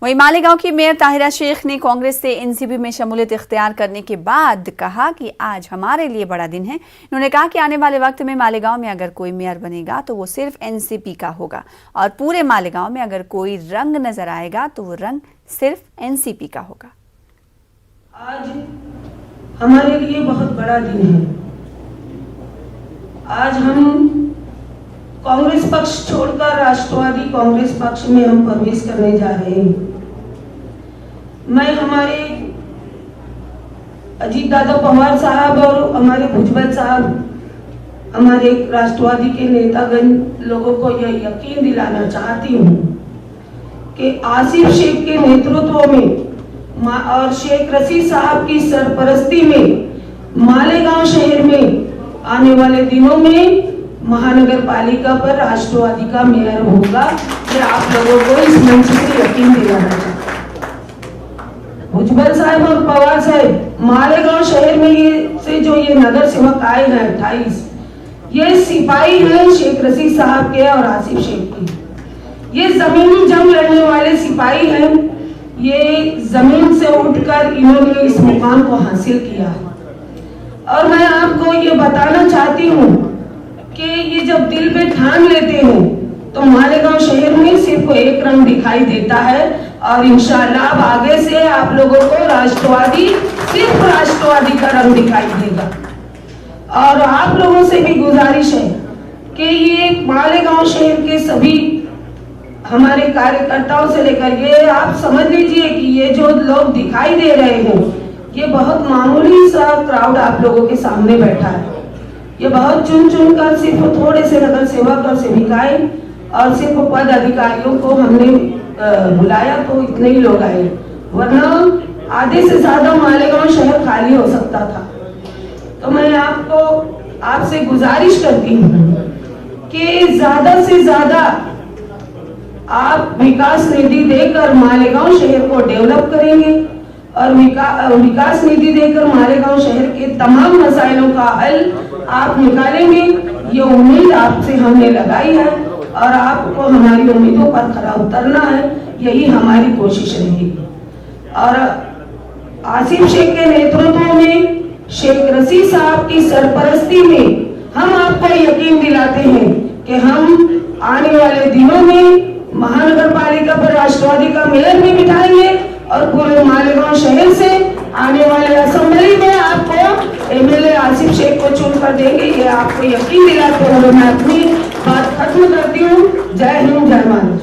वहीं मालेगांव की मेयर ताहिरा शेख ने कांग्रेस से एनसीपी में शमूलियत इख्तियार करने के बाद कहा कि आज हमारे लिए बड़ा दिन है। उन्होंने कहा कि आने वाले वक्त में मालेगांव में अगर कोई मेयर बनेगा तो वो सिर्फ एनसीपी का होगा और पूरे मालेगांव में अगर कोई रंग नजर आएगा तो वो रंग सिर्फ एनसीपी का होगा। आज हमारे लिए बहुत बड़ा दिन है। आज हम कांग्रेस पक्ष छोड़कर राष्ट्रवादी कांग्रेस पक्ष में हम प्रवेश करने जा रहे हैं। मैं हमारे अजीत दादा पवार साहब और हमारे भुजबल साहब, हमारे राष्ट्रवादी के नेतागण लोगों को यह यकीन दिलाना चाहती हूँ कि आसिफ शेख के नेतृत्व में और शेख रशीद साहब की सरपरस्ती में मालेगांव शहर में आने वाले दिनों में महानगर पालिका पर राष्ट्रवादी का मेयर होगा। ये आप लोगों को इस मंच से यकीन दिलाना चाहते हैं। भुजबल साहब और पवार साहब, मालेगांव शहर में ये नगर सेवक आए हैं 28, ये सिपाही हैं शेख रशीद साहब के और आसिफ शेख के। ये जमीनी जंग लड़ने वाले सिपाही हैं। ये जमीन से उठकर इन्होंने इस मुकाम को हासिल किया और मैं आपको ये बताना चाहती हूँ कि ये जब दिल पे ठान लेते हैं तो मालेगांव शहर में सिर्फ एक रंग दिखाई देता है और इंशाल्लाह अब आगे से आप लोगों को राष्ट्रवादी, सिर्फ राष्ट्रवादी का रंग दिखाई देगा। और आप लोगों से भी गुजारिश है कि ये मालेगांव शहर के सभी हमारे कार्यकर्ताओं से लेकर ये आप समझ लीजिए कि ये जो लोग दिखाई दे रहे हैं ये बहुत मामूली सा क्राउड आप लोगों के सामने बैठा है। ये बहुत चुन कर सिर्फ थोड़े से नगर सेवक और सेविकाएं और सिर्फ पद अधिकारियों को हमने बुलाया तो इतने ही लोग आए, वरना आधे से ज्यादा मालेगांव शहर खाली हो सकता था। तो मैं आपसे गुजारिश करती हूँ कि ज्यादा से ज्यादा आप विकास निधि देकर मालेगांव शहर को डेवलप करेंगे और विकास निधि देकर मालेगांव शहर के तमाम मसाइलों का हल आप निकालेंगे। ये उम्मीद आपसे हमने लगाई है और आपको हमारी उम्मीदों पर खरा उतरना है, यही हमारी कोशिश रहेगी। और आसिफ शेख के नेतृत्व में शेख रशीद साहब की सरपरस्ती में हम आपको यकीन दिलाते हैं कि हम आने वाले दिनों में महानगर पालिका पर राष्ट्रवादी का मेयर भी बिठाएंगे और पूरे मालेगांव शहर से आने वाले असेंबली में आपको एमएलए आसिफ शेख को चुन कर देंगे। ये आपको यकीन दिलाते हुए मैं अपनी बात खत्म करती हूँ। जय हिंद, जय महाराष्ट्र।